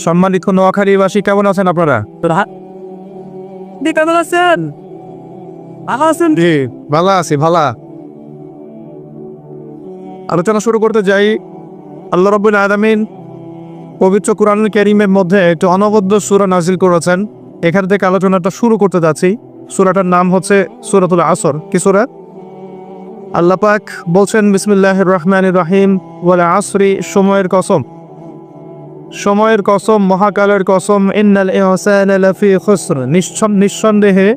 সম্মানিত নোয়াখালীবাসী, কেমন আছেন আপনারা? কেমন আছেন? ভালো আছেন? জি, ভালো আছি। আলোচনা শুরু করতে যাই। আল্লাহ রাব্বুল আলামিন পবিত্র কুরআনুল কারীমের মধ্যে একটি অনবদ্য সূরা নাজিল করেছেন। এখান থেকে আলোচনাটা শুরু করতে যাচ্ছি। সূরাটার নাম হচ্ছে সূরাতুল আসর। কি সূরা? আল্লাহ পাক বলছেন, বিসমিল্লাহির রহমানির রহিম, ওয়াল আসরি, সময়ের কসম, সময়ের কসম, মহাকালের কসম, ইন্নাল ইনসানা লাফি খুসর, নিঃসন্দেহে,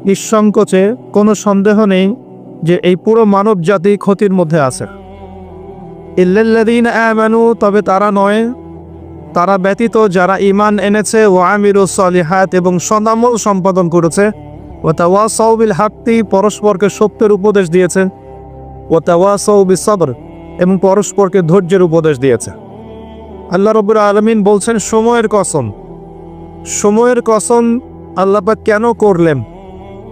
নিঃসংকোচে, কোনো সন্দেহ নেই যে এই পুরো মানব জাতি ক্ষতির মধ্যে আছে। ইল্লাল্লাযীনা আমানু, তবে তারা নয়, তারা ব্যতীত যারা ঈমান এনেছে, ওয়া আমিলুস সলিহাত, এবং সদামল সম্পাদন করেছে, ওয়া তাওয়াসাউ বিল হাক্কি, পরস্পরকে সত্যের উপদেশ দিয়েছে, ওয়া তাওয়াসাউ বিস সবর, এবং পরস্পরকে ধৈর্যের উপদেশ দিয়েছে। আল্লাহ রাব্বুল আলামিন বলছেন সময়ের কসম। সময়ের কসম আল্লাহ পাক কেন করলেন?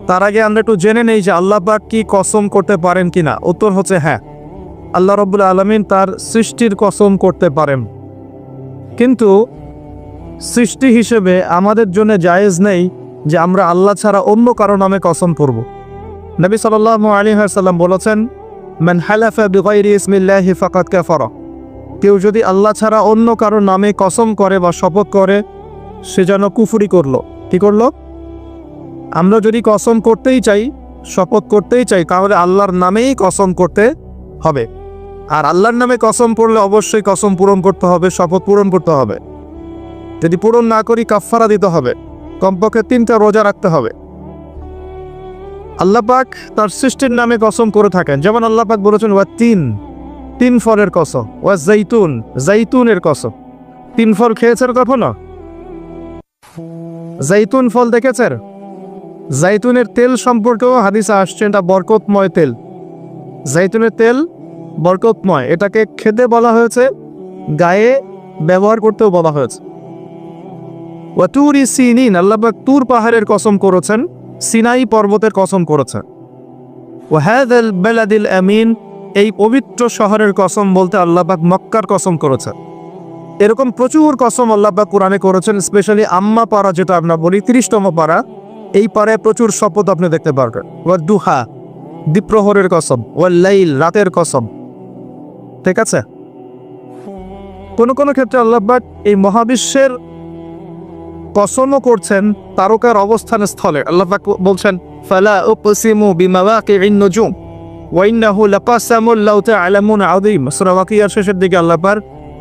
তার আগে আমরা একটু জেনে নেই যে আল্লাহ পাক কি কসম করতে পারেন কিনা। উত্তর হচ্ছে হ্যাঁ, আল্লাহ রাব্বুল আলামিন তার সৃষ্টির কসম করতে পারেন, কিন্তু সৃষ্টি হিসেবে আমাদের জন্য জায়েজ নেই যে আমরা আল্লাহ ছাড়া অন্য কারো নামে কসম করব। নবী সাল্লাল্লাহু আলাইহি ওয়াসাল্লাম বলেছেন, মান হালাফা বিগাইরি ইসমিল্লাহি ফাকাদ কাফারা, কেউ যদি আল্লাহ ছাড়া অন্য কারো নামে কসম করে বা শপথ করে, সে যেন কুফরি করলো। কি করলো? আমরা যদি কসম করতেই চাই, শপথ করতেই চাই, তাহলে আল্লাহর নামেই কসম করতে হবে। আর আল্লাহর নামে কসম করলে অবশ্যই কসম পূরণ করতে হবে, শপথ পূরণ করতে হবে। যদি পূরণ না করি কাফফারা দিতে হবে, কমপক্ষে 3টা রোজা রাখতে হবে। আল্লাহ পাক তার সৃষ্টির নামে কসম করে থাকেন। যেমন আল্লাহ পাক বলেছেন, ওয়া তিন ফলের কসম, ওয়া জাইতুনের কসম। 3 ফল খেয়েছেন কখনো? জাইতুন ফল দেখেছেন? জাইতুনের তেল সম্পর্কেও হাদিসে আসছে, এটা বরকতময় তেল। জাইতুনের তেল বরকতময়, এটাকে খেতে বলা হয়েছে, গায়ে ব্যবহার করতেও বলা হয়েছে। ওয়া তুরি সিনিন, আল্লাহ পাক তুর পাহাড়ের কসম করেছেন, সিনাই পর্বতের কসম করেছেন। ওয়া হাযাল বালাদিল আমিন, এই পবিত্র শহরের কসম বলতে আল্লাহ পাক মক্কার কসম করেছেন। এরকম প্রচুর কসম আল্লাহ পাক কোরআনে করেছেন। স্পেশালি আম্মা পারা, যেটা আমরা বলি 30তম পারা, এই পারায় প্রচুর শপথ আপনি দেখতে পারবেন। ওয়া দুহা, দ্বিপ্রহরের কসম, ওয়া লাইল, রাতের কসম। ঠিক আছে? কোন কোন ক্ষেত্রে আল্লাহ পাক এই মহাবিশ্বের কসমও করছেন তারকার অবস্থান স্থলে। আল্লাহ পাক বলছেন, ফালা উকসিমু বিমাওয়াকিন নুজুম ওয়া ইন্নাহু লাকাসামুল লাউ তা'লামুন আযীম। সূরা ওয়াকিয়ার শেষের দিকে আল্লাহ পাক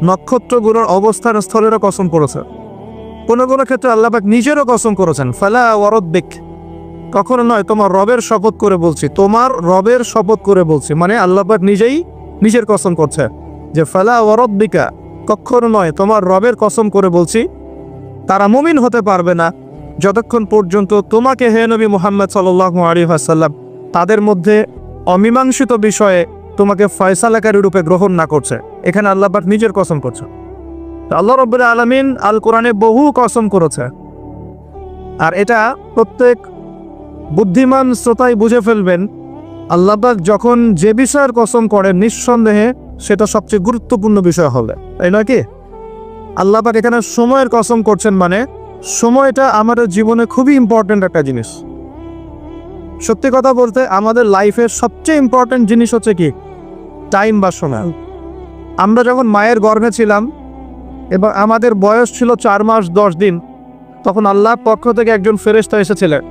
নক্ষত্রগুলোর অবস্থান স্থলেরও কসম করেছেন। কোন কোন ক্ষেত্রে আল্লাহ পাক নিজেরও কসম করেছেন, ফালা ওয়া রাব্বিক, কখনো নয়, তোমার রবের শপথ করে বলছি, তোমার রবের শপথ করে বলছি, মানে আল্লাহ পাক নিজেই নিজের কসম করছে যে ফালা ওয়া রাব্বিকা, কখনো নয়, তোমার রবের কসম করে বলছি, তারা মুমিন হতে পারবে না যতক্ষণ পর্যন্ত তোমাকে, হে নবী মুহাম্মদ সাল্লাল্লাহু আলাইহি ওয়াসাল্লাম, তাদের মধ্যে অমীমাংসিত বিষয়ে তোমাকে ফয়সালাকারী রূপে গ্রহণ না করছে। এখানে আল্লাহ পাক নিজের কসম করছে। আল্লাহ রাব্বুল আলামিন আল কোরআনে বহু কসম করেছে, আর এটা প্রত্যেক বুদ্ধিমান শ্রোতাই বুঝে ফেলবেন। আল্লাহ পাক যখন যে বিষয়ের কসম করেন, নিঃসন্দেহে সেটা সবচেয়ে গুরুত্বপূর্ণ বিষয় হবে, তাই নয় কি? আল্লাহ পাক এখানে সময়ের কসম করছেন, মানে সময়টা আমাদের জীবনে খুবই ইম্পর্টেন্ট একটা জিনিস। সত্যি কথা বলতে আমাদের লাইফের সবচেয়ে ইম্পর্টেন্ট জিনিস হচ্ছে কি? টাইম বা সময়। আমরা যখন মায়ের গর্ভে ছিলাম এবং আমাদের বয়স ছিল 4 মাস 10 দিন, তখন আল্লাহর পক্ষ থেকে একজন ফেরেশতা এসেছিলেন,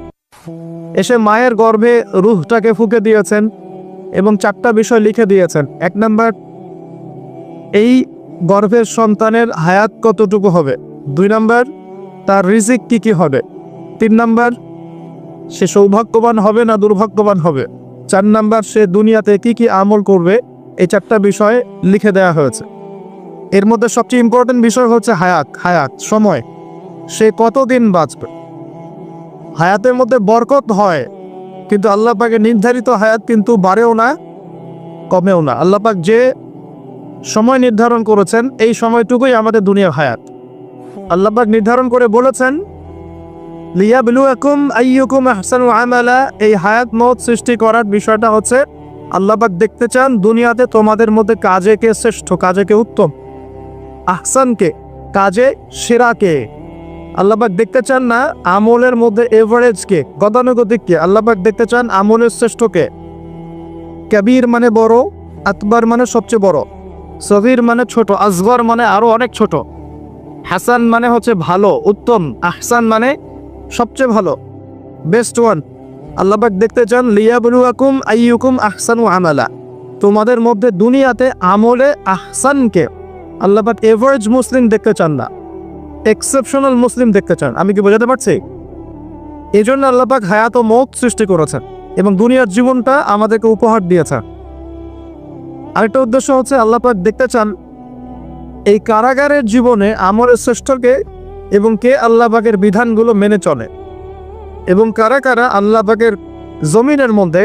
এসে মায়ের গর্ভে রূহটাকে ফুঁকে দিয়েছেন এবং 4টা বিষয় লিখে দিয়েছেন। 1 নাম্বার, এই গর্ভের সন্তানের হায়াত কতটুকু হবে। 2 নাম্বার, তার রিজিক কি কি হবে। 3 নাম্বার, সে সৌভাগ্যবান হবে না দুর্ভাগ্যবান হবে। 4 নাম্বার, সে দুনিয়াতে কি কি আমল করবে। এই 4টা বিষয় লিখে দেওয়া হয়েছে। এর মধ্যে সবচেয়ে ইম্পর্টেন্ট বিষয় হচ্ছে হায়াত, সময়, সে কতদিন বাঁচবে। হায়াতের মধ্যে বরকত হয়, কিন্তু আল্লাহ পাকের নির্ধারিত হায়াত কিন্তু বাড়েও না কমেও না। আল্লাহ পাক যে সময় নির্ধারণ করেছেন, এই সময়টুকুই আমাদের দুনিয়ার হায়াত। আল্লাহ পাক নির্ধারণ করে বলেছেন, লিয়াবলুয়াকুম আইয়ুকুম আহসানু আমালা, এই হায়াত মওত সৃষ্টি করার বিষয়টা হচ্ছে আল্লাহ পাক দেখতে চান দুনিয়াতে তোমাদের মধ্যে কাজে কে শ্রেষ্ঠ, কাজে কে উত্তম। আহসানকে, কাজে সেরা কে? আল্লাহ পাক দেখতে চান না আমলের মধ্যে এভারেজ কে, গতানুগতিক কে। আল্লাহ পাক দেখতে চান আমলের শ্রেষ্ঠ কে। কবির মানে বড়, আকবর মানে সবচেয়ে বড়, সগীর মানে ছোট, আসগর মানে আরো অনেক ছোট, হাসান মানে হচ্ছে ভালো, উত্তম, আহসান মানে সবচেয়ে ভালো, বেস্ট ওয়ান। আল্লাহ পাক দেখতে চান লিয়াবলুয়াকুম আইয়ুকুম আহসানু আমালা, তোমাদের মধ্যে দুনিয়াতে আমলে আহসানকে। আল্লাহ পাক এভারেজ মুসলিম দেখতে চান না, এক্সেপশনাল মুসলিম দেখতে চান। আমি কি বোঝাতে পারছি? এই জন্য আল্লাহ পাক হায়াত ও মৌত সৃষ্টি করেছেন এবং দুনিয়ার জীবনটা আমাদেরকে উপহার দিয়েছেন। আরেকটা উদ্দেশ্য হচ্ছে আল্লাহ পাক দেখতে চান এই কারাগারের জীবনে আমলের শ্রেষ্ঠকে এবং কে আল্লাহ পাকের বিধানগুলো মেনে চলে, এবং কারা কারা আল্লাহ পাকের জমিনের মধ্যে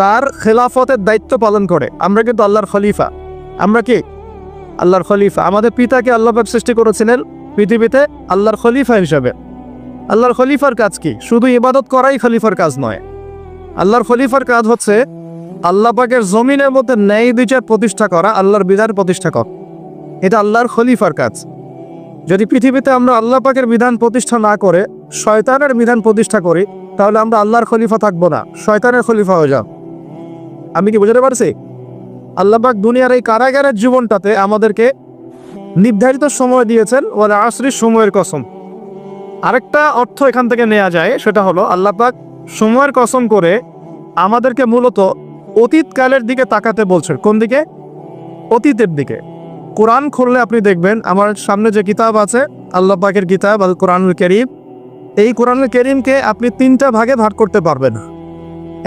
তার খেলাফতের দায়িত্ব পালন করে। আমরা কিন্তু আল্লাহর খলিফা। আমরা কি আল্লাহর খলিফা? আমাদের পিতাকে আল্লাহ পাক সৃষ্টি করেছিলেন পৃথিবীতে আল্লাহর খলিফা হিসাবে। আল্লাহর খলিফার কাজ কি? শুধু ইবাদত করাই খলিফার কাজ নয়। আল্লাহর খলিফার কাজ হচ্ছে আল্লাহ পাকের জমিনের মধ্যে ন্যায় বিচার প্রতিষ্ঠা করা, আল্লাহর বিধান প্রতিষ্ঠা করা। এটা আল্লাহর খলিফার কাজ। যদি পৃথিবীতে আমরা আল্লাহ পাকের বিধান প্রতিষ্ঠা না করে শয়তানের বিধান প্রতিষ্ঠা করি, তাহলে আমরা আল্লাহর খলিফা থাকবো না, শয়তানের খলিফা হয়ে যাব। আমি কি বুঝতে পারছি? আল্লাহ পাক দুনিয়ার এই কারাগারের জীবনটাতে আমাদেরকে নির্ধারিত সময় দিয়েছেন, ওয়াল আসরির সময়ের কসম। আরেকটা অর্থ এখান থেকে নেওয়া যায়, সেটা হলো আল্লাহ পাক সময়ের কসম করে আমাদেরকে মূলত অতীতকালের দিকে তাকাতে বলছেন। কোন দিকে? অতীতের দিকে। কোরআন খুললে আপনি দেখবেন, আমার সামনে যে কিতাব আছে আল্লাহ পাকের কিতাব আল কোরআনুল কারীম, এই কোরআনুল কারীমকে আপনি তিনটা ভাগে ভাগ করতে পারবেন।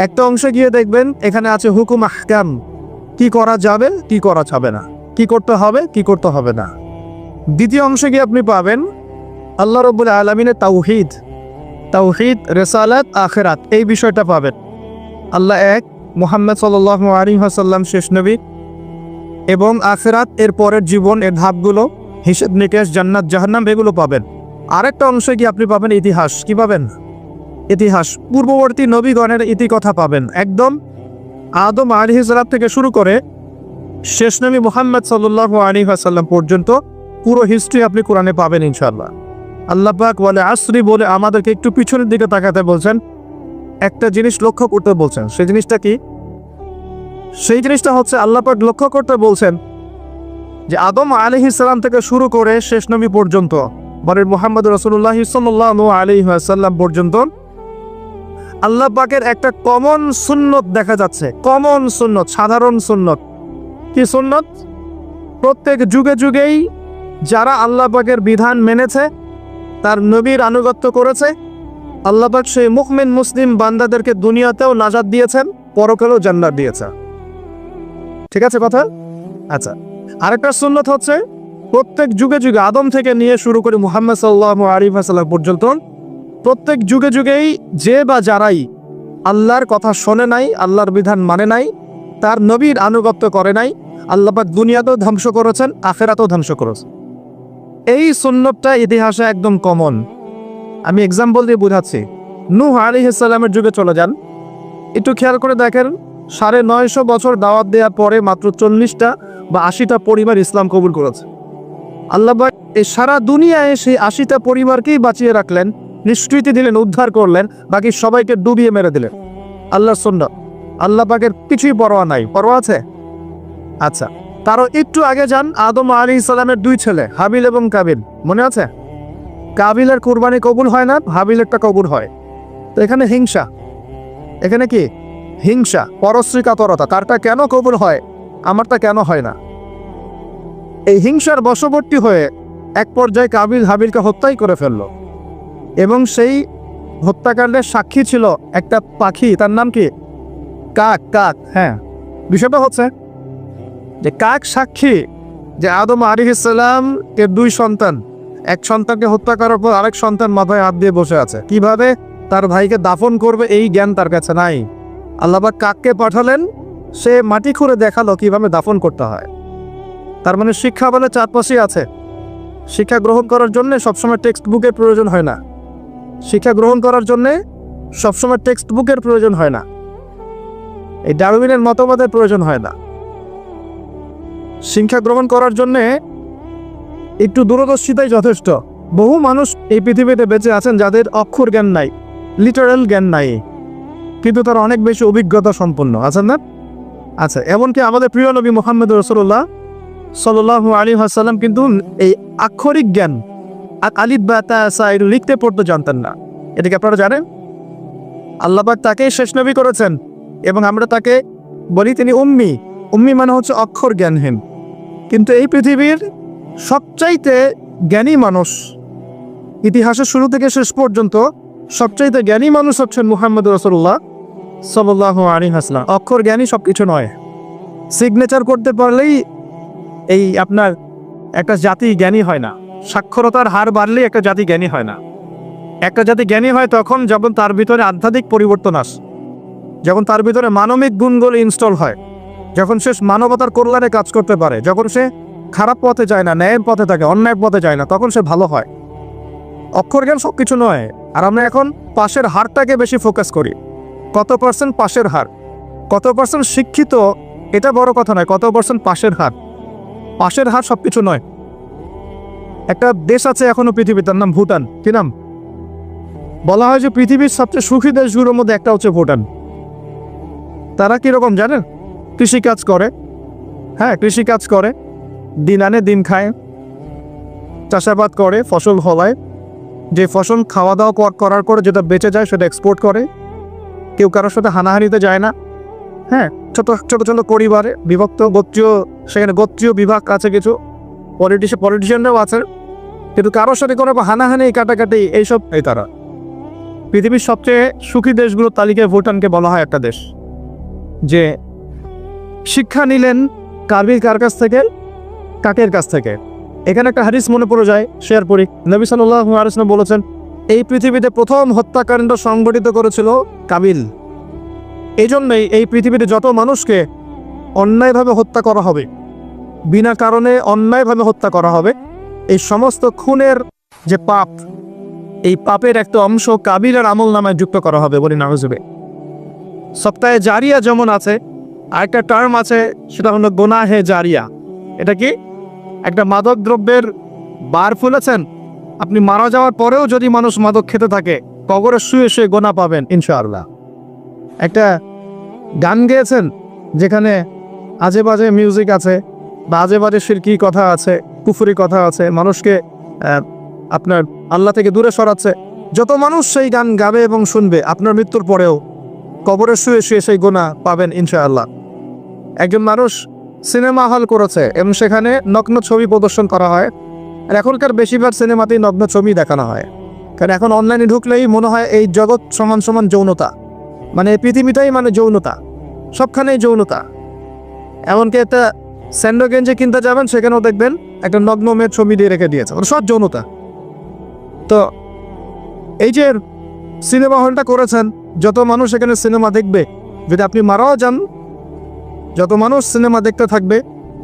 একটা অংশে গিয়ে দেখবেন এখানে আছে হুকুম আহকাম, কি করা যাবে কি করা যাবে না, কি করতে হবে কি করতে হবে না। দ্বিতীয় অংশে গিয়ে আপনি পাবেন আল্লাহ রাব্বুল আলামিনের তাওহীদ, তাওহীদ, রিসালাত, আখিরাত, এই বিষয়টা পাবেন। আল্লাহ এক, মুহাম্মদ সাল্লাল্লাহু আলাইহি ওয়াসাল্লাম শেষ নবী, এবং আখিরাত, এর পরের জীবন, এর ধাপগুলো, হিসাব নিকেশ, জান্নাত জাহান্নাম, এগুলো পাবেন। আরেকটা অংশে গিয়ে আপনি পাবেন ইতিহাস। কি পাবেন? ইতিহাস, পূর্ববর্তী নবীগণের ইতিকথা পাবেন। একদম আদম আলাইহিস সালাম থেকে শুরু করে শেষ নবী মুহাম্মদ সাল্লাল্লাহু আলাইহি ওয়াসাল্লাম পর্যন্ত পুরো হিস্ট্রি আপনি কোরআনে পাবেন ইনশাআল্লাহ। আল্লাহ পাক ওয়াল আসরি বলে আমাদেরকে একটু পিছনের দিকে তাকাতে বলছেন, একটা জিনিস লক্ষ্য করতে বলছেন। সেই জিনিসটা কি? সেই জিনিসটা হচ্ছে আল্লাহ পাক লক্ষ্য করতে বলছেন যে আদম আলাইহিস সালাম থেকে শুরু করে শেষ নবী পর্যন্ত, মানে মুহাম্মদ রাসূলুল্লাহ সাল্লাল্লাহু আলাইহি ওয়াসাল্লাম পর্যন্ত আল্লাহ পাকের একটা কমন সুন্নত দেখা যাচ্ছে। কমন সুন্নত, সাধারণ সুন্নত। কি সুন্নত? প্রত্যেক যুগে যুগেই যারা আল্লাহ পাকের বিধান মেনেছে, তার নবীর আনুগত্য করেছে, আল্লাহ পাক সেই মুমিন মুসলিম বান্দাদেরকে দুনিয়াতেও নাজাত দিয়েছেন, পরকালেও জান্নাত দিয়েছেন। ঠিক আছে কথা? আচ্ছা, আরেকটা সুন্নত হচ্ছে প্রত্যেক যুগে যুগে আদম থেকে নিয়ে শুরু করে মুহাম্মদ সাল্লাল্লাহু আলাইহি ওয়াসাল্লাম পর্যন্ত প্রত্যেক যুগে যুগেই যে বা যারাই আল্লাহর কথা শোনে নাই, আল্লাহর বিধান মানে নাই, তার নবীর আনুগত্য করে নাই, আল্লাহ পাক দুনিয়াতেও ধ্বংস করেছেন, আখিরাতেও ধ্বংস করেছেন। এই সুন্নতটা ইতিহাসে একদম কমন। আমি এক্সাম্পল দিয়ে বোঝাচ্ছি। নূহ আলাইহিস সালামের যুগে চলে যান, একটু খেয়াল করে দেখেন 950 বছর দাওয়াত দেওয়ার পরে মাত্র 40টা বা 80টা পরিবার ইসলাম কবুল করেছে। আল্লাহ পাক এই সারা দুনিয়ায় সেই 80টা পরিবারকেই বাঁচিয়ে রাখলেন, নিষ্কৃতি দিলেন, উদ্ধার করলেন, বাকি সবাইকে ডুবিয়ে মেরে দিলেন। আল্লাহর সুন্নাত। আল্লাহ পাকের কিছুই পরোয়া নাই। পরোয়া আছে? আচ্ছা, তারও একটু আগে যান, আদম আলাইহিস সালামের 2 ছেলে হাবিল এবং কাবিল, মনে আছে? কাবিলের কুরবানি কবুল হয় না, হাবিলেরটা কবুল হয়। তো এখানে হিংসা, এখানে কি হিংসা, পরশ্রী কাতরতা। তারটা কেন কবুল হয়, আমারটা কেন হয় না? এই হিংসার বশবর্তী হয়ে এক পর্যায়ে কাবিল হাবিলকে হত্যাই করে ফেলল, এবং সেই হত্যাকাণ্ডের সাক্ষী ছিল একটা পাখি, তার নাম কি? কাক। কাক, হ্যাঁ। বিষয়টা হচ্ছে যে কাক সাক্ষী যে আদম আলাইহিস সালাম এর 2 সন্তান, এক সন্তানকে হত্যা করার পর আরেক সন্তান মাথায় হাত দিয়ে বসে আছে। কিভাবে তার ভাইকে দাফন করবে এই জ্ঞান তার কাছে নাই। আল্লাহ পাক কাককে পাঠালেন, সে মাটি খুঁড়ে দেখালো কিভাবে দাফন করতে হয়। তার মানে শিক্ষা বলে চারপাশেই আছে। শিক্ষা গ্রহণ করার জন্য সবসময় টেক্সট বুকের প্রয়োজন হয় না। শিক্ষা গ্রহণ করার জন্য সবসময় টেক্সট বুকের প্রয়োজন হয় না। এই ডারউইনের মতবাদের প্রয়োজন হয় না। শিক্ষা গ্রহণ করার জন্যে একটু দূরদর্শিতাই যথেষ্ট। বহু মানুষ এই পৃথিবীতে বেঁচে আছেন যাদের অক্ষর জ্ঞান নাই, লিটারাল জ্ঞান নাই, কিন্তু তারা অনেক বেশি অভিজ্ঞতা সম্পন্ন আছেন না? আচ্ছা, এমনকি আমাদের প্রিয় নবী মুহাম্মদ রাসূলুল্লাহ সাল্লাল্লাহু আলাইহি ওয়াসাল্লাম কিন্তু এই আক্ষরিক জ্ঞান আলিফ বা তা সা এগুলো লিখতে পড়তে জানতেন না। এটা কি আপনারা জানেন? আল্লাহ পাক তাকেই শেষ নবী করেছেন এবং আমরা তাকে বলি তিনি উম্মি। উম্মি মানে হচ্ছে অক্ষর জ্ঞানহীন। কিন্তু এই পৃথিবীর সবচাইতে জ্ঞানী মানুষ, ইতিহাসের শুরু থেকে শেষ পর্যন্ত সবচাইতে জ্ঞানী মানুষ হচ্ছেন মুহাম্মদ রাসূলুল্লাহ সাল্লাল্লাহু আলাইহি ওয়াসাল্লাম। অক্ষর জ্ঞানী সব কিছু নয়। সিগনেচার করতে পারলেই এই আপনার একটা জাতি জ্ঞানী হয় না। সাক্ষরতার হার বাড়লেই একটা জাতি জ্ঞানী হয় না। একটা জাতি জ্ঞানী হয় তখন যখন তার ভিতরে আধ্যাত্মিক পরিবর্তন আসে, যখন তার ভিতরে মানবিক গুণগুলো ইনস্টল হয়, যখন সে মানবতার কল্যাণে কাজ করতে পারে, যখন সে খারাপ পথে যায় না, ন্যায়ের পথে থাকে, অন্যায়ের পথে যায় না, তখন সে ভালো হয়। অক্ষর জ্ঞান সব কিছু নয়। আর আমরা এখন পাশের হারটাকে বেশি ফোকাস করি। কত পার্সেন্ট পাশের হার, কত পার্সেন্ট শিক্ষিত, এটা বড় কথা নয়, কত পার্সেন্ট পাশের হার। পাশের হার সব কিছু নয়। একটা দেশ আছে এখনো পৃথিবীর, তার নাম ভুটান। কি নাম? বলা হয় যে পৃথিবীর সবচেয়ে সুখী দেশগুলোর মধ্যে একটা হচ্ছে ভুটান। তারা কিরকম জানেন? কৃষিকাজ করে। হ্যাঁ, কৃষিকাজ করে, দিন আনে দিন খায়, চাষাবাদ করে, ফসল ফলায়। যে ফসল খাওয়া দাওয়া করার পরে যেটা বেঁচে যায় সেটা এক্সপোর্ট করে। কেউ কারোর সাথে হানাহানিতে যায় না। হ্যাঁ, ছোট ছোট ছোট পরিবারে বিভক্ত, গোত্রীয়, সেখানে গোত্রীয় বিভাগ আছে, কিছু পলিটিশিয়ানরাও আছে, কিন্তু কারোর সাথে কোনো হানাহানি কাটাকাটি এইসব এই তারা। পৃথিবীর সবচেয়ে সুখী দেশগুলোর তালিকায় ভুটানকে বলা হয় একটা দেশ। যে শিক্ষা নিলেন কার্বির কার কাছ থেকে? কাকের কাছ থেকে। এখানে একটা হাদিস মনে পড়ে যায়, শেয়ার করি। নবী সাল্লাল্লাহু আলাইহি ওয়াসাল্লাম বলেছেন, এই পৃথিবীতে প্রথম হত্যাকাণ্ড সংগঠিত করেছিল কাবিল। এই জন্যই এই পৃথিবীতে যত মানুষকে অন্যায়ভাবে হত্যা করা হবে, বিনা কারণে অন্যায়ভাবে হত্যা করা হবে, এই সমস্ত খুনের যে পাপ, এই পাপের একটা অংশ কাবিলের আমল নামায় যুক্ত করা হবে বলে নাউজুবিল্লাহ। সপ্তাহে জারিয়া যেমন আছে, আরেকটা টার্ম আছে, সেটা হলো গুনাহে জারিয়া। এটা কি? একটা মাদক দ্রব্যের বার ফুলেছেন, আপনি মারা যাওয়ার পরেও যদি মানুষ মাদক খেতে থাকে, কবরে শুয়ে শুয়ে গোনা পাবেন ইনশাআল্লাহ। একটা গান গেয়েছেন যেখানে আজে বাজে মিউজিক আছে, বা আজে বাজে শিরকি কথা আছে, কুফরি কথা আছে, মানুষকে আপনার আল্লাহ থেকে দূরে সরাচ্ছে। যত মানুষ সেই গান গাবে এবং শুনবে, আপনার মৃত্যুর পরেও কবরে শুয়ে শুয়ে সেই গোনা পাবেন ইনশাআল্লাহ। একজন মানুষ সিনেমা হল করেছে এবং সেখানে নগ্ন ছবি প্রদর্শন করা হয়। আর এখনকার বেশিরভাগ সিনেমাতেই নগ্ন ছবি দেখানো হয়, কারণ এখন অনলাইনে ঢুকলেই মনে হয় এই জগৎ সমান সমান যৌনতা, মানে এই পৃথিবীটাই মানে যৌনতা, সবখানেই যৌনতা। এমনকি একটা স্যান্ডো গেঞ্জি কিনতে যাবেন, সেখানেও দেখবেন একটা নগ্ন মেয়ের ছবি দিয়ে রেখে দিয়েছে, মানে সব যৌনতা। তো এই যে সিনেমা হলটা করেছেন, যত মানুষ এখানে সিনেমা দেখবে, যদি আপনি মারাও যান, যত মানুষ সিনেমা দেখতে থাকবে,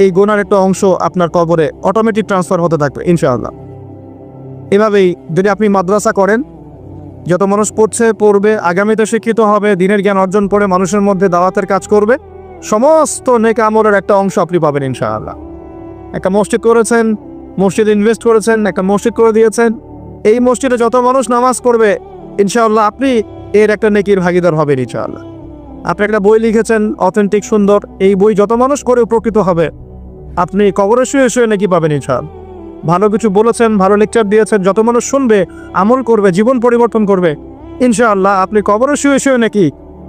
এই গোনার একটা অংশ আপনার কবরে অটোমেটিক ট্রান্সফার হতে থাকবে ইনশাআল্লাহ। এভাবেই যদি আপনি মাদ্রাসা করেন, যত মানুষ পড়বে, আগামীতে শিক্ষিত হবে, দিনের জ্ঞান অর্জন করে মানুষের মধ্যে দাওয়াতের কাজ করবে, সমস্ত নেক আমলের একটা অংশ আপনি পাবেন ইনশাআল্লাহ। একটা মসজিদ করেছেন, মসজিদে ইনভেস্ট করেছেন, একটা মসজিদ করে দিয়েছেন, এই মসজিদে যত মানুষ নামাজ পড়বে ইনশাআল্লাহ আপনি এর একটা নেকির ভাগিদার হবেন ইনশাআল্লাহ। আপনি একটা বই লিখেছেন অথেন্টিক সুন্দর, এই বই যত মানুষ করে উপকৃত হবে, আপনি কবরে শুয়ে শুয়ে নেকি পাবেন ইনশাআল্লাহ। ভালো কিছু বলেছেন, ভালো লেকচার দিয়েছেন, যত মানুষ শুনবে, আমল করবে, জীবন পরিবর্তন করবে, ইনশাআল্লাহ আপনি কবরে শুয়ে শুয়ে নাকি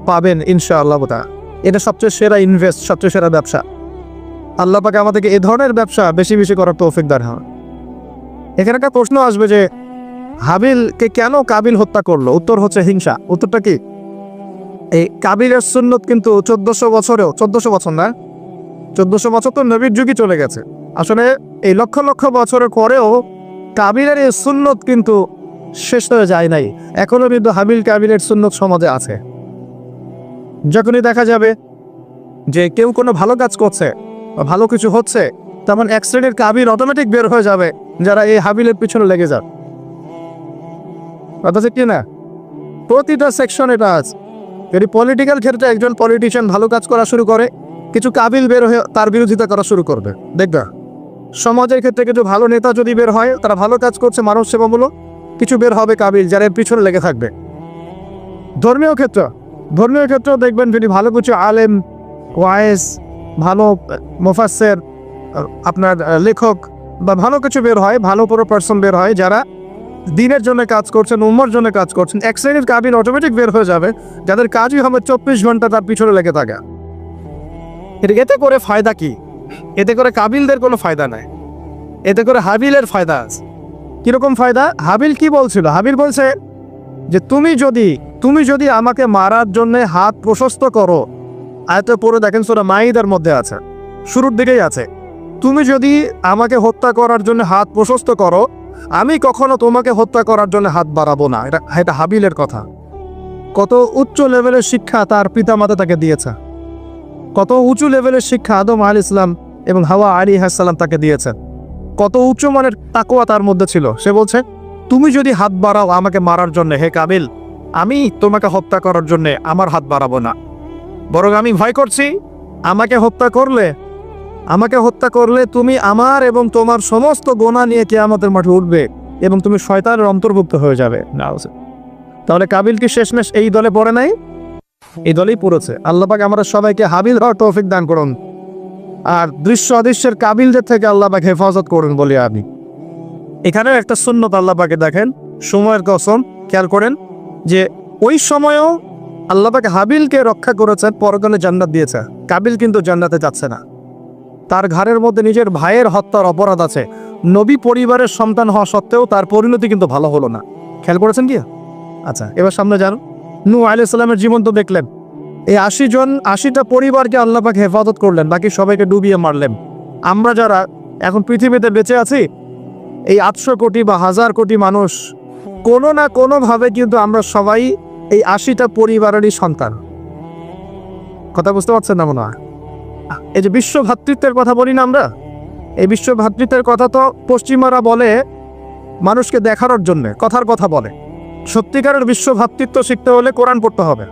পাবেন ইনশাআল্লাহ। এটা সবচেয়ে সেরা ইনভেস্ট, সবচেয়ে সেরা ব্যবসা। আল্লাহ পাক আমাদেরকে এ ধরনের ব্যবসা বেশি বেশি করার তৌফিক দান হয়। এখানে একটা প্রশ্ন আসবে যে হাবিলকে কেন কাবিল হত্যা করলো? উত্তর হচ্ছে হিংসা। উত্তরটা কি? এই কাবিলের সুন্নত কিন্তু 1400 বছরেও, 1400 বছর না, 1400 বছর তো নবীর যুগই চলে গেছে। আসলে এই লক্ষ লক্ষ বছরের পরেও কাবিলের এই সুন্নত কিন্তু শেষ হয়ে যায় নাই। এখনো কিন্তু হাবিল কাবিলের সুন্নত সমাজে আছে। যখনই দেখা যাবে যে কেউ কোনো ভালো কাজ করছে বা ভালো কিছু হচ্ছে, তেমন এক শ্রেণীর কাবিল অটোমেটিক বের হয়ে যাবে, যারা এই হাবিলের পিছনে লেগে যাবে। কথা কি না? প্রতিটা সেকশন এটা আছে। যদি পলিটিক্যাল ক্ষেত্রে একজন পলিটিশিয়ান ভালো কাজ করা শুরু করে, কিছু কাবিল বের হয়ে তার বিরোধিতা করা শুরু করবে, দেখবা। সমাজের ক্ষেত্রে কিছু ভালো নেতা যদি বের হয়, তারা ভালো কাজ করছে মানব সেবামূলক, কিছু বের হবে কাবিল যারা এর পিছনে লেগে থাকবে। ধর্মীয় ক্ষেত্রেও দেখবেন যদি ভালো কিছু আলেম, ওয়াইজ, ভালো মুফাসসির, আপনার লেখক বা ভালো কিছু বের হয়, ভালো বড় পার্সন বের হয় যারা দিনের জন্য কাজ করছেন, উম্মার জন্য কাজ করছেন, এক শ্রেণীর কাবিল অটোমেটিক বের হয়ে যাবে যাদের কাজই হবে 24 ঘন্টা তার পিছনে লেগে থাকা। এতে করে ফায়দা কি? এতে করে কাবিলদের কোনো ফায়দা নাই, এতে করে হাবিলের ফায়দা আছে। কিরকম ফায়দা? হাবিল কি বলছিল? হাবিল বলছে যে তুমি যদি আমাকে মারার জন্য হাত প্রশস্ত করো, আয়াতে পড়ে দেখেন সূরা মাইদার মধ্যে আছে, শুরুর দিকেই আছে, তুমি যদি আমাকে হত্যা করার জন্য হাত প্রশস্ত করো, আমি কখনো তোমাকে হত্যা করার জন্য হাত বাড়াবো না। এটা হাবিলের কথা। কত উচ্চ লেভেলের শিক্ষা তার পিতামাতা তাকে দিয়েছে, কত উঁচু লেভেলের শিক্ষা আদম আলাইহিস সালাম এবং হাওয়া আলাইহিস সালাম তাকে দিয়েছেন, কত উচ্চ মানের তাকওয়া তার মধ্যে ছিল। সে বলছে তুমি যদি হাত বাড়াও আমাকে মারার জন্য, হে কাবিল, আমি তোমাকে হত্যা করার জন্য আমার হাত বাড়াবো না, বরং আমি ভয় করছি আমাকে হত্যা করলে তুমি আমার এবং তোমার সমস্ত গুনাহ নিয়ে কিয়ামতের মাঠে উঠবে এবং তুমি শয়তানের অন্তর্ভুক্ত হয়ে যাবে। তাহলে কাবিল কি শেষমেশ এই দলে পড়ে নাই? এই দলেই পড়েছে। আল্লাহ পাক আমরা সবাইকে হাবিল হওয়ার তৌফিক দান করুন, আর দৃশ্য অদৃশ্যের কাবিলদের থেকে আল্লাহ পাক হেফাজত করুন বলি আমি। এখানেও একটা সুন্নত আল্লাহ পাকে দেখেন, সময়ের কসম, খেয়াল করেন যে ওই সময়ও আল্লাহ পাক হাবিলকে রক্ষা করেছেন, পরকালে জান্নাত দিয়েছে। কাবিল কিন্তু জান্নাতে যাচ্ছে না, তার ঘাড়ের মধ্যে নিজের ভাইয়ের হত্যার অপরাধ আছে। নবী পরিবারের সন্তান হওয়া সত্ত্বেও তার পরিণতি কিন্তু ভালো হলো না। খেয়াল করেছেন কি? আচ্ছা, এবার সামনে যান। নূহ আলাইহিস সালামের জীবন তো দেখলেন। এই 80টা পরিবারকে আল্লাহ পাক হেফাজত করলেন, বাকি সবাইকে ডুবিয়ে মারলেন। আমরা যারা এখন পৃথিবীতে বেঁচে আছি, এই 800 কোটি বা 1000 কোটি মানুষ, কোনো না কোনোভাবে কিন্তু আমরা সবাই এই 80টা পরিবারেরই সন্তান। কথা বুঝতে পারছেন না মনে হয়? এই যে বিশ্ব ভ্রাতৃত্বের কথা বলি না আমরা, এই বিশ্ব ভ্রাতৃত্বের কথা তো পশ্চিমারা বলে মানুষকে দেখানোর জন্যে, কথার কথা বলে। সত্যিকারের বিশ্ব ভ্রাতৃত্ব শিখতে হলে কোরআন পড়তে হবে।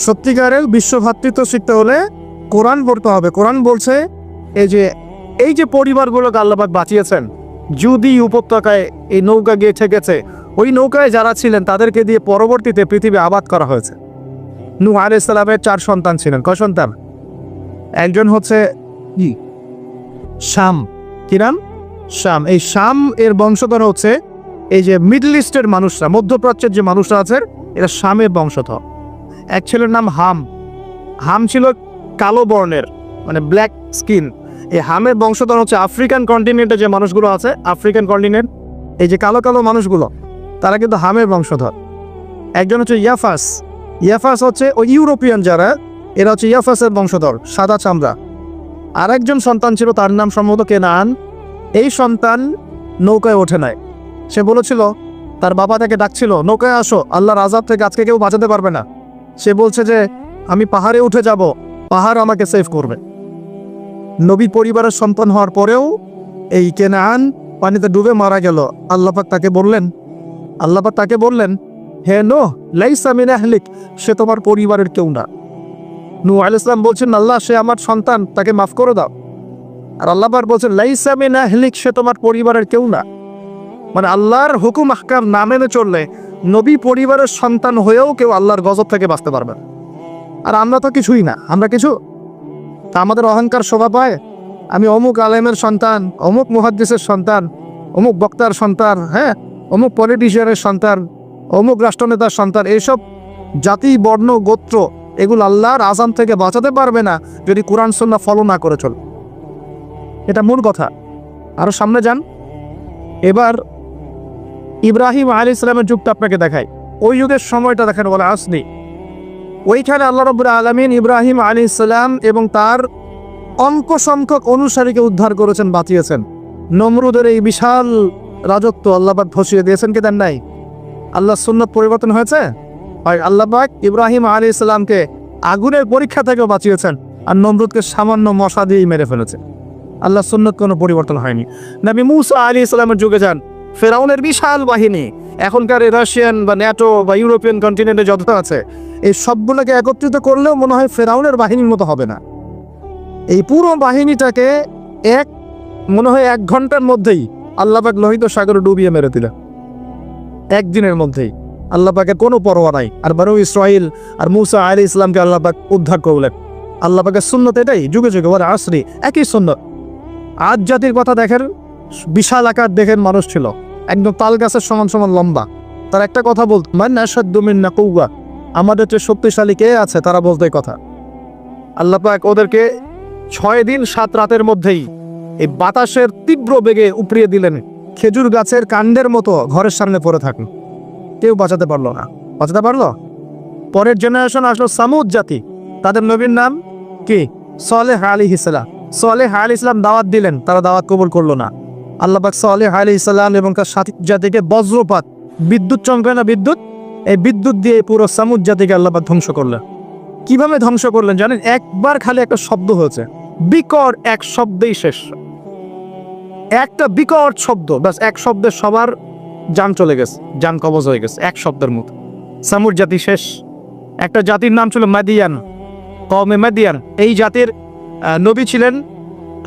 সত্যিকারের বিশ্ব ভ্রাতৃত্ব শিখতে হলে কোরআন পড়তে হবে। কোরআন বলছে এই যে পরিবারগুলোকে আল্লাহ পাক বাঁচিয়েছেন, যদি উপত্যকায় এই নৌকা গিয়ে ঠেকেছে, ওই নৌকায় যারা ছিলেন তাদেরকে দিয়ে পরবর্তীতে পৃথিবী আবাদ করা হয়েছে। নূহ আলাইহিস সালামের 4 সন্তান ছিলেন। কয় সন্তান? একজন হচ্ছে শাম। কি নাম? শাম। এই শাম এর বংশধর হচ্ছে এই যে মিডল ইস্টের মানুষরা, মধ্যপ্রাচ্যের যে মানুষরা আছে, এরা শামের বংশধর। এক ছেলের নাম হাম। হাম ছিল কালো বর্ণের, মানে ব্ল্যাক স্কিন। এই হামের বংশধর হচ্ছে আফ্রিকান কন্টিনেন্টে যে মানুষগুলো আছে, আফ্রিকান কন্টিনেন্ট, এই যে কালো কালো মানুষগুলো, তারা কিন্তু হামের বংশধর। একজন হচ্ছে ইয়াফাস। ইয়াফাস হচ্ছে ওই ইউরোপিয়ান যারা, এরা হচ্ছে ইয়াফাসের বংশধর, সাদা চামড়া। আর একজন সন্তান ছিল, তার নাম সম্ভবত কেনান। এই সন্তান নৌকায় ওঠে নাই। সে বলেছিল, তার বাবা তাকে ডাকছিল, নৌকায় আসো, আল্লাহর আযাব থেকে আজকে কেউ বাঁচাতে পারবে না। সে বলছে যে আমি পাহাড়ে উঠে যাব, পাহাড় আমাকে সেভ করবে। নবী পরিবারের সন্তান হওয়ার পরেও এই কেনান পানিতে ডুবে মারা গেল। আল্লাহ পাক তাকে বললেন, হে নূহ, লাইসা মিন আহলিক, সে তোমার পরিবারের কেউ না। নূহ আলাইহিস সালাম বলছেন, আল্লাহ, সে আমার সন্তান, তাকে মাফ করে দাও। আর আল্লাহ পাক বলছেন, লাইসা মিন আহলিক, সে তোমার পরিবারের কেউ না। মানে আল্লাহর হুকুম আহকাম না মেনে চললে নবী পরিবারের সন্তান হয়েও কেউ আল্লাহর গজব থেকে বাঁচতে পারবে না। আর আমরা তো কিছুই না, আমরা কিছু। তা আমাদের অহংকার শোভা পায়, আমি অমুক আলেমের সন্তান, অমুক মুহাদ্দিসের সন্তান, অমুক বক্তার সন্তান, অমুক পলিটিশিয়ানের সন্তান, অমুক রাষ্ট্রনেতার সন্তান। এইসব জাতি, বর্ণ, গোত্র, এগুলো আল্লাহর আযাব থেকে বাঁচাতে পারবে না যদি কোরআন সুন্নাহ ফলো না করে চল। এটা মূল কথা। আরো সামনে যান। এবার ইব্রাহিম আলাইহিস সালামের যুগটা আপনাকে দেখাই। ওই যুগের সময়টা দেখেন, বলে আসনি। ওইখানে আল্লাহ রাব্বুল আলামিন ইব্রাহিম আলাইহিস সালাম এবং তার অল্প সংখ্যক অনুসারীকে উদ্ধার করেছেন, বাঁচিয়েছেন। নমরুদের এই বিশাল রাজত্ব আল্লাহ পাক ধসিয়ে দিয়েছেন কি দেন নাই? আল্লাহর সুন্নাত পরিবর্তন হয়েছে? হয়। আল্লাহ পাক ইব্রাহিম আলাইহিস সালামকে আগুনের পরীক্ষা থেকেও বাঁচিয়েছেন, আর নমরুদকে সামান্য মশা দিয়েই মেরে ফেলেছে। আল্লাহর সুন্নাত কোনো পরিবর্তন হয়নি। নবী মূসা আলাইহিস সালামের যুগে যান, ফেরাউনের বিশাল বাহিনী, এখনকার রাশিয়ান বা ন্যাটো বা ইউরোপিয়ান কন্টিনেন্টে যত আছে, এই সবগুলোকে একত্রিত করলেও মনে হয় ফেরাউনের বাহিনীর মতো হবে না। এই পুরো বাহিনীটাকে এক মনে হয় 1 ঘন্টার মধ্যেই আল্লাহ পাক লোহিত সাগরে ডুবিয়ে মেরে দিলেন। একদিনের মধ্যেই আল্লাহ পাকের কোনো পরোয়া নাই। আর বনু ইসরাইল আর মূসা আলাইহিস ইসলামকে আল্লাহ পাক উদ্ধার করলেন। আল্লাহ পাকের সুন্নত এটাই, যুগে যুগে ওয়াল আসরি, একই সুন্নত। আজ জাতির কথা দেখেন, বিশাল আকার দেখেন মানুষ ছিল, একদম তাল গাছের সমান সমান লম্বা। তার একটা কথা বলত, মান আশাদ্দু মিন্না কুওয়া, আমাদের চেয়ে শক্তিশালী কে আছে, তারা বলতে কথা। আল্লাহ পাক ওদেরকে 6 দিন 7 রাতের মধ্যেই এই বাতাসের তীব্র বেগে উপড়িয়ে দিলেন, খেজুর গাছের কাণ্ডের মতো ঘরের সামনে পড়ে থাকুন। কেউ বাঁচাতে পারলো না। বাঁচাতে পারলো? পরের জেনারেশন আসলো সামুদ জাতি, তাদের নবীর নাম কি? সালেহ আলাইহিস সালাম। সালেহ আলাইহিস সালাম দাওয়াত দিলেন, তারা দাওয়াত কবুল করলো না। আল্লাহ পাক সালেহ আলাইহিস সালাম এবং তার সাথী জাতিকে বজ্রপাত, বিদ্যুৎ চমকায় না, বিদ্যুৎ, এই বিদ্যুৎ দিয়ে পুরো সামুদ জাতিকে আল্লাহ পাক ধ্বংস করলেন। কিভাবে ধ্বংস করলেন জানেন? একবার খালি একটা শব্দ হয়েছে, বিকট এক শব্দেই শেষ। একটা বিকট শব্দ, ব্যাস এক শব্দে সবার জান চলে গেছে, জান কবজ হয়ে গেছে এক শব্দের মতো। সামুদ জাতি শেষ। একটা জাতির নাম ছিল মাদিয়ান, কওমে মাদিয়ান। এই জাতির নবী ছিলেন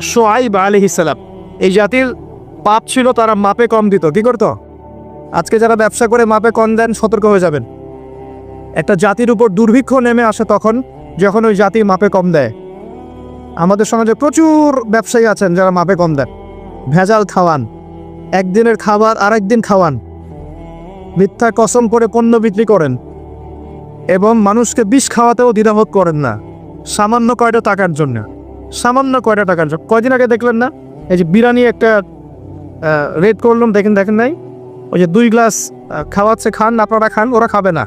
শুআইব আলাইহিস সালাম। এই জাতির পাপ ছিল, তারা মাপে কম দিত। কি করতো? আজকে যারা ব্যবসা করে মাপে কম দেন, সতর্ক হয়ে যাবেন। একটা জাতির উপর দুর্ভিক্ষ নেমে আসে তখন, যখন ওই জাতি মাপে কম দেয়। আমাদের সমাজে প্রচুর ব্যবসায়ী আছেন যারা মাপে কম দেন, ভেজাল খাওয়ান, একদিনের খাবার আরেকদিন খাওয়ান, মিথ্যা কসম করে পণ্য বিক্রি করেন এবং মানুষকে বিষ খাওয়াতেও দ্বিধাবোধ করেন না, সামান্য কয়টা টাকার জন্য। সামান্য কয়টা টাকার জন্য। কয়দিন আগে দেখলেন না, এই যে বিরিয়ানি একটা রেড করলাম, দেখেন নাই? ওই যে 2 গ্লাস খাওয়াচ্ছে, খান, আপনারা খান, ওরা খাবে না,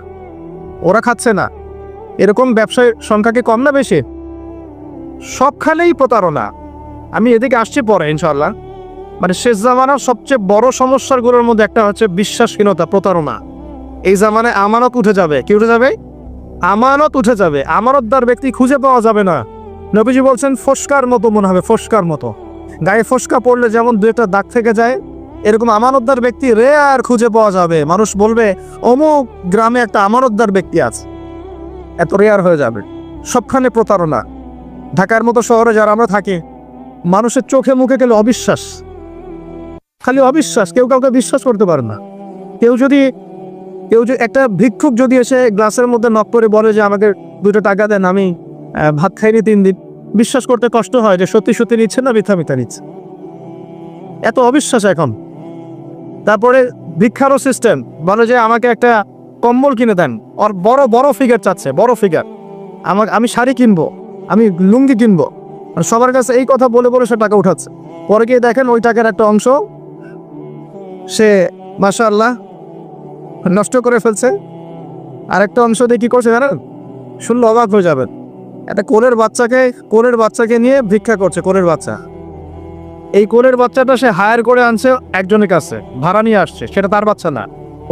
ওরা খাচ্ছে না। এরকম ব্যবসায়ীর সংখ্যা কি কম না বেশি? সবখানেই প্রতারণা। আমি এদিকে আসছি পরে ইনশাআল্লাহ। মানে শেষ জামানার সবচেয়ে বড় সমস্যাগুলোর মধ্যে একটা হচ্ছে বিশ্বাসহীনতা, প্রতারণা। এই জামানায় আমানত উঠে যাবে। কি উঠে যাবে? আমানত উঠে যাবে। আমানতদার ব্যক্তি খুঁজে পাওয়া যাবে না। নবীজি বলছেন ফসকার মতো মনে হবে, ফসকার মতো। গায়ে ফসকা পড়লে যেমন 2-একটা দাগ থেকে যায়, এরকম আমানতদার ব্যক্তি রেয়ার খুঁজে পাওয়া যাবে। মানুষ বলবে অমুক গ্রামে একটা আমানতদার ব্যক্তি আছে, এত রেয়ার হয়ে যাবে। সবখানে প্রতারণা। ঢাকার মতো শহরে যারা আমরা থাকি, মানুষের চোখে মুখে গেলে অবিশ্বাস, খালি অবিশ্বাস। কেউ কাউকে বিশ্বাস করতে পারে না। কেউ যদি একটা ভিক্ষুক যদি এসে গ্লাসের মধ্যে নক করে বলে যে আমাকে 2টা টাকা দেন, আমি ভাত খাইনি 3 দিন, বিশ্বাস করতে কষ্ট হয় যে সত্যি সত্যি নিচ্ছে না মিথ্যা নিচ্ছে। এত অবিশ্বাস এখন। তারপরে ভিক্ষারও সিস্টেম, বলে যে আমাকে একটা কম্বল কিনে দেন, আর বড় বড় ফিগার চাচ্ছে, বড় ফিগার। আমি শাড়ি কিনবো, আমি লুঙ্গি কিনবো। সবার কাছে এই কথা বলে বলে সে টাকা উঠাচ্ছে। পরে গিয়ে দেখেন ওই টাকার একটা অংশ সে মাশাআল্লাহ নষ্ট করে ফেলছে, আর একটা অংশ দিয়ে কি করছে জানেন? শুনলে অবাক হয়ে যাবেন। একটা কোলের বাচ্চাকে নিয়ে ভিক্ষা করছে, কোলের বাচ্চা। এই কোলের বাচ্চাটা সে হায়ার করে আনছে একজনের কাছে, ভাড়া নিয়ে আসছে। সেটা তার বাচ্চা না,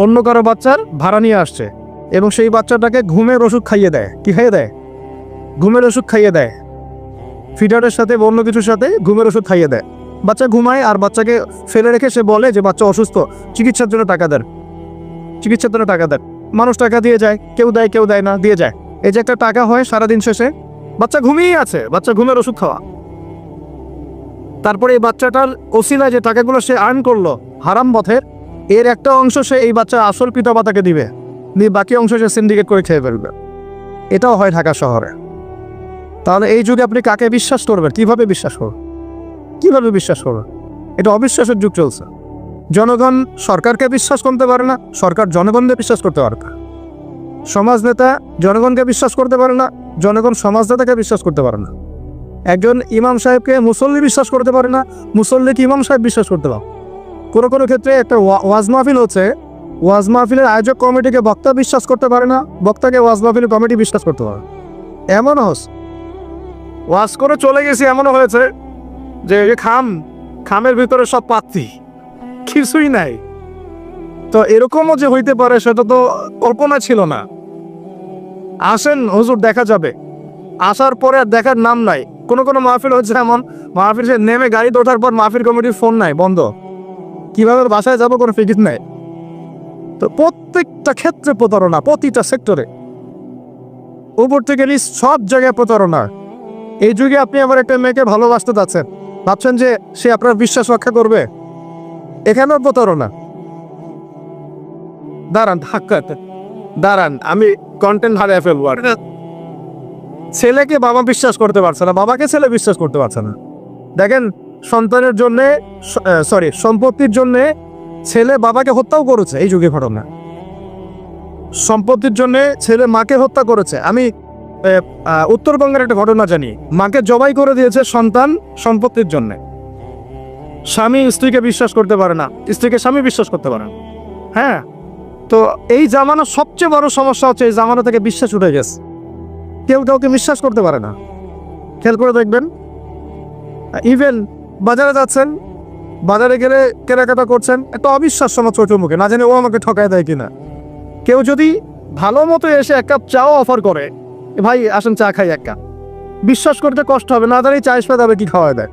অন্য কারো বাচ্চার ভাড়া নিয়ে আসছে, এবং সেই বাচ্চাটাকে ঘুমের ওষুধ খাইয়ে দেয়। কি খাইয়ে দেয়? ঘুমের ওষুধ খাইয়ে দেয়। ফিডারের সাথে অন্য কিছুর সাথে ঘুমের ওষুধ খাইয়ে দেয়। বাচ্চা ঘুমায়, আর বাচ্চাকে ফেলে রেখে সে বলে যে বাচ্চা অসুস্থ, চিকিৎসার জন্য টাকা দেন, চিকিৎসার জন্য টাকা দেন। মানুষ টাকা দিয়ে যায়, কেউ দেয় না, দিয়ে যায়। এই যে একটা টাকা হয় সারাদিন শেষে, বাচ্চা ঘুমিয়েই আছে, বাচ্চা ঘুমের ওষুধ খাওয়া। তারপরে এই বাচ্চাটার ওসিলায় যে টাকাগুলো সে আর্ন করলো হারাম পথের, এর একটা অংশ সে এই বাচ্চার আসল পিতামাতাকে দিবে, দিয়ে বাকি অংশ সে সিন্ডিকেট করে খেয়ে ফেলবে। এটাও হয় ঢাকা শহরে। তাহলে এই যুগে আপনি কাকে বিশ্বাস করবেন? কিভাবে বিশ্বাস করবেন? এটা অবিশ্বাসের যুগ চলছে। জনগণ সরকারকে বিশ্বাস করতে পারে না, সরকার জনগণকে বিশ্বাস করতে পারে না। সমাজ নেতা জনগণকে বিশ্বাস করতে পারে না, জনগণ সমাজ নেতাকে বিশ্বাস করতে পারে না। একজন ইমাম সাহেবকে মুসল্লি বিশ্বাস করতে পারে না, মুসল্লিকে ইমাম সাহেব বিশ্বাস করতে পারে। কোনো ক্ষেত্রে একটা ওয়াজ মাহফিল হচ্ছে, ওয়াজ মাহফিলের আয়োজক কমিটিকে বক্তা বিশ্বাস করতে পারে না, বক্তাকে ওয়াজ মাহফিলের কমিটি বিশ্বাস করতে পারে। এমনও হচ্ছে, ওয়াজ করে চলে গেছি, এমনও হয়েছে যে খামের ভিতরে সব পাত্তি, কিছুই নাই। তো এরকমও যে হইতে পারে সেটা তো কল্পনা ছিল না। আসেন হুজুর, দেখা যাবে। আসার পরে আর দেখার নাম নাই। কোনো মাহফিল হচ্ছে এমন, মাহফিল সে নেমে গাড়িতে ওঠার পর মাহফিল কমিটির ফোন নাই, বন্ধ। কিভাবে বাসায় যাবো কোনো ফিকির নাই। তো প্রত্যেকটা ক্ষেত্রে প্রতারণা, প্রতিটা সেক্টরে, উপর থেকে সব জায়গায় প্রতারণা। এই যুগে আপনি আবার একটা মেয়েকে ভালোবাসতে যাচ্ছেন, ভাবছেন যে সে আপনার বিশ্বাস রক্ষা করবে? এখানেও প্রতারণা। দাঁড়ান, আমি কন্টেন্ট হারিয়ে ফেলবো। আর ছেলেকে বাবা বিশ্বাস করতে পারছে না, বাবাকে ছেলে বিশ্বাস করতে পারছে না। দেখেন, সন্তানের জন্যে সম্পত্তির জন্যে ছেলে বাবাকে হত্যাও করেছে। এই যুগে ঘটনা, সম্পত্তির জন্যে ছেলে মাকে হত্যা করেছে। আমি উত্তরবঙ্গের একটা ঘটনা জানি, মাকে জবাই করে দিয়েছে সন্তান সম্পত্তির জন্যে। স্বামী স্ত্রীকে বিশ্বাস করতে পারে না, স্ত্রীকে স্বামী বিশ্বাস করতে পারে না। হ্যাঁ, তো এই জামানার সবচেয়ে বড় সমস্যা হচ্ছে এই জামানা থেকে বিশ্বাস উঠে গেছে। কেউ কাউকে বিশ্বাস করতে পারে না। খেয়াল করে দেখবেন, ইভেন বাজারে যাচ্ছেন, বাজারে গেলে কেনাকাটা করছেন, একটা অবিশ্বাস সমাজ চোখের মুখে, না জানি ও আমাকে ঠকায় দেয় কিনা। কেউ যদি ভালো মতো এসে এক কাপ চাও অফার করে, ভাই আসেন চা খাই এক কাপ, বিশ্বাস করতে কষ্ট হবে, না জানি চা এসে যাবে কি খাওয়া দেয়।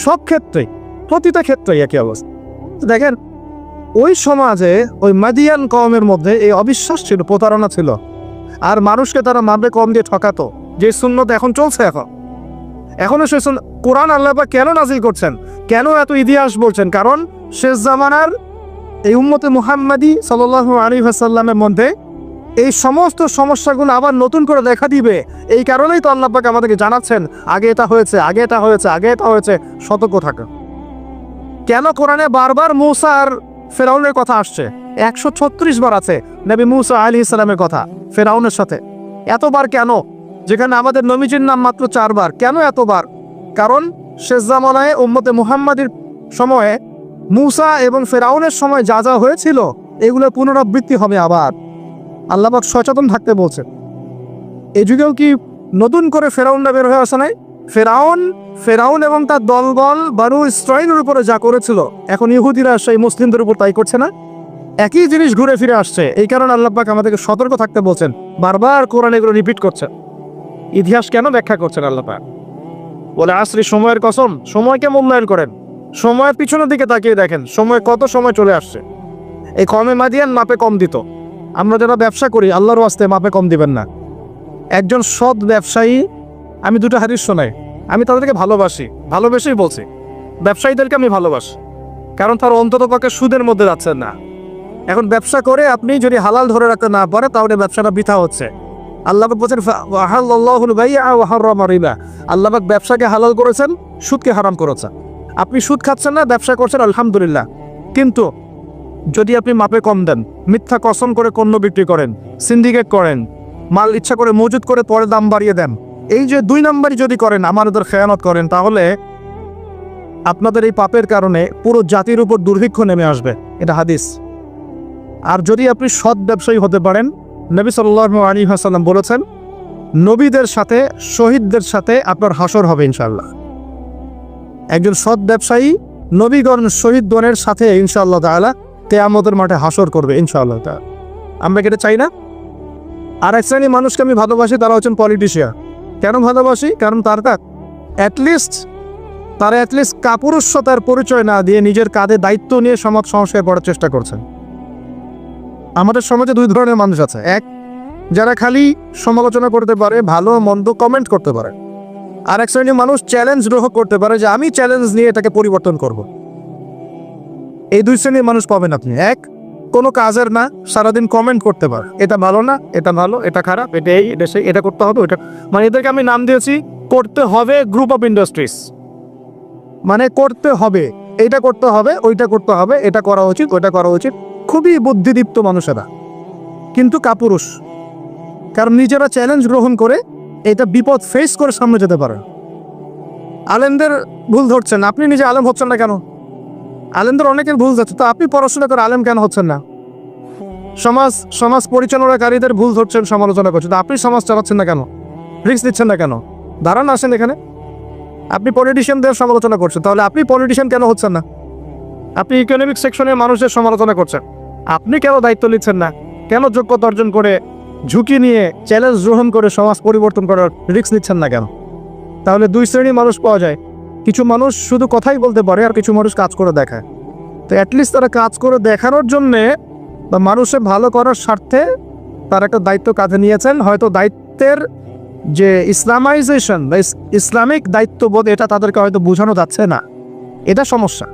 সব ক্ষেত্রেই, প্রতিটা ক্ষেত্রেই একই অবস্থা। দেখেন, ওই সমাজে ওই মাদিয়ান কওমের মধ্যে এই অবিশ্বাস ছিল, প্রতারণা ছিল, আর মানুষকে তারা মারবে কম দিয়ে ঠকাতো। যে সুন্নত এখন চলছে, এখনো সে কোরআন আল্লাহ পাক কেন নাজিল করছেন, কেন এত ইতিহাস বলছেন? কারণ শেষ জামানার এই উম্মতে মুহাম্মাদি সাল্লাল্লাহু আলাইহি ওয়াসাল্লামের মধ্যে এই সমস্ত সমস্যাগুলো আবার নতুন করে দেখা দিবে। এই কারণেই তো আল্লাহ পাক আমাদেরকে জানাচ্ছেন, আগে এটা হয়েছে, আগে এটা হয়েছে, আগে এটা হয়েছে, সতর্ক থাকা। কেন কোরআনে বারবার মূসা আর ফেরাউনের কথা আসছে? 136 বার আছে নবী মূসা আলাইহিস সালামের কথা ফেরাউনের সাথে। এতবার কেন? যেখানে আমাদের নবীজির নাম মাত্র 4 বার। কেন এতবার? কারণ শেষ জামানায় উম্মতে মুহাম্মাদির সময়ে মূসা এবং ফেরাউনের সময় যা যা হয়েছিল এগুলো পুনরাবৃত্তি হবে আবার। আল্লাহ পাক সচেতন থাকতে বলছেন। এই যুগেও কি নতুন করে ফেরাউনরা বের হয়ে আসে নাই? ফেরাউন এবং তার দলবল বানু ইসরাঈলের উপরে যা করেছিল, এখন ইহুদিরা সেই মুসলিমদের উপর তাই করছে না? একই জিনিস ঘুরে ফিরে আসছে। এই কারণে আল্লাহ পাক আমাদেরকে সতর্ক থাকতে বলছেন, বারবার কোরআন এগুলো রিপিট করছেন। ইতিহাস কেন ব্যাখ্যা করছেন আল্লাহ পাক? বলে আসরি, সময়ের কসম, সময়কে মূল্যায়ন করেন। সময়ের পিছনের দিকে তাকিয়ে দেখেন, কত সময় চলে আসছে। এই কমে মাদিয়ান মাপে কম দিত। আমরা যারা ব্যবসা করি, আল্লাহর ওয়াস্তে মাপে কম দিবেন না। একজন সৎ ব্যবসায়ী, আমি দুটো হাদিস শোনাই, আমি তাদেরকে ভালোবেসেই বলছি, ব্যবসায়ীদেরকে আমি ভালোবাসি, কারণ তার অন্ততপক্ষে সুদের মধ্যে যাচ্ছেন না। এখন ব্যবসা করে আপনি যদি হালাল ধরে রাখতে না পারে, তাহলে ব্যবসাটা বৃথা হচ্ছে। আল্লাহ পাক বলেছেন আহাল্লাহুল বাই'a ওয়া হাররামা রিবা। আল্লাহ পাক ব্যবসাকে হালাল করেছেন, সুদকে হারাম করেছেন। আপনি সুদ খাচ্ছেন না, ব্যবসা করছেন, আলহামদুলিল্লাহ। কিন্তু যদি আপনি মাপে কম দেন, মিথ্যা কসম করে পণ্য বিক্রি করেন, সিন্ডিকেট করেন, মাল ইচ্ছা করে মজুত করে পরে দাম বাড়িয়ে দেন, এই যে 2 নাম্বারই যদি করেন, আমাদের খেয়ানত করেন, তাহলে আপনাদের এই পাপের কারণে পুরো জাতির উপর দুর্ভিক্ষ নেমে আসবে। এটা হাদিস। আর যদি আপনি সৎ ব্যবসায়ী হতে পারেন, নবী সাল্লাল্লাহু আলাইহি ওয়াসাল্লাম বলেছেন, নবীদের সাথে, শহীদদের সাথে আপনার হাসর হবে ইনশাআল্লাহ। একজন সৎ ব্যবসায়ী নবীগণ, শহীদগণের সাথে ইনশাআল্লাহ তাআলা কিয়ামতের মাঠে হাসর করবে ইনশাআল্লাহ তাআলা। আমরা কি এটা চাই না? আর এক শ্রেণীর মানুষকে আমি ভালোবাসি, তারা হচ্ছেন পলিটিশিয়ান। কেন ভালোবাসি? কারণ তারা অ্যাটলিস্ট কাপুরুষতার পরিচয় না দিয়ে নিজের কাঁধে দায়িত্ব নিয়ে সমাজ সংস্কার করার চেষ্টা করছেন। আমাদের সমাজে 2 ধরনের মানুষ আছে। এক, যারা খালি সমালোচনা করতে পারে, ভালো মন্দ কমেন্ট করতে পারে। আর এক শ্রেণীর মানুষ চ্যালেঞ্জ গ্রহণ করতে পারে, যে আমি চ্যালেঞ্জ নিয়ে এটাকে পরিবর্তন করব। এই 2 শ্রেণীর মানুষ পাবেন আপনি। এক, কোনো কাজের না, সারাদিন কমেন্ট করতে পারে, এটা ভালো না, এটা ভালো, এটা খারাপ, এটা এই, এটা সেই, এটা করতে হবে, ওইটা, মানে এদেরকে আমি নাম দিয়েছি করতে হবে গ্রুপ অফ ইন্ডাস্ট্রিজ। মানে করতে হবে, এইটা করতে হবে, ওইটা করতে হবে, এটা করা উচিত, ওইটা করা উচিত। খুবই বুদ্ধিদীপ্ত মানুষেরা, কিন্তু কাপুরুষ। কারণ নিজেরা চ্যালেঞ্জ গ্রহণ করে এটা বিপদ ফেস করে সামনে যেতে পারে। আলেমদের ভুল ধরছেন, আপনি নিজে আলেম হচ্ছেন না কেন? আলেমদের অনেকের ভুল যাচ্ছে, তো আপনি পড়াশোনা করে আলেম কেন হচ্ছেন না? সমাজ পরিচালনাকারীদের ভুল ধরছেন, সমালোচনা করছেন, তো আপনি সমাজ চালাচ্ছেন না কেন? রিস্ক দিচ্ছেন না কেন? দাঁড়ান, আসেন এখানে। আপনি পলিটিশিয়ানদের সমালোচনা করছেন, তাহলে আপনি পলিটিশিয়ান কেন হচ্ছেন না? আপনি ইকোনমিক সেকশনের মানুষের সমালোচনা করছেন, আপনি কেন দায়িত্ব নিচ্ছেন না? কেন যোগ্যতা অর্জন করে, ঝুঁকি নিয়ে, চ্যালেঞ্জ গ্রহণ করে সমাজ পরিবর্তন করার রিস্ক নিচ্ছেন না কেন? তাহলে 2 শ্রেণীর মানুষ পাওয়া যায়। কিছু মানুষ শুধু কথাই বলতে পারে, আর কিছু মানুষ কাজ করে দেখায়। তো অ্যাটলিস্ট তারা কাজ করে দেখানোর জন্যে বা মানুষের ভালো করার স্বার্থে তারা একটা দায়িত্ব কাঁধে নিয়েছেন। হয়তো দায়িত্বের যে ইসলামাইজেশন বা ইসলামিক দায়িত্ববোধ এটা তাদেরকে হয়তো বোঝানো যাচ্ছে না, এটা সমস্যা।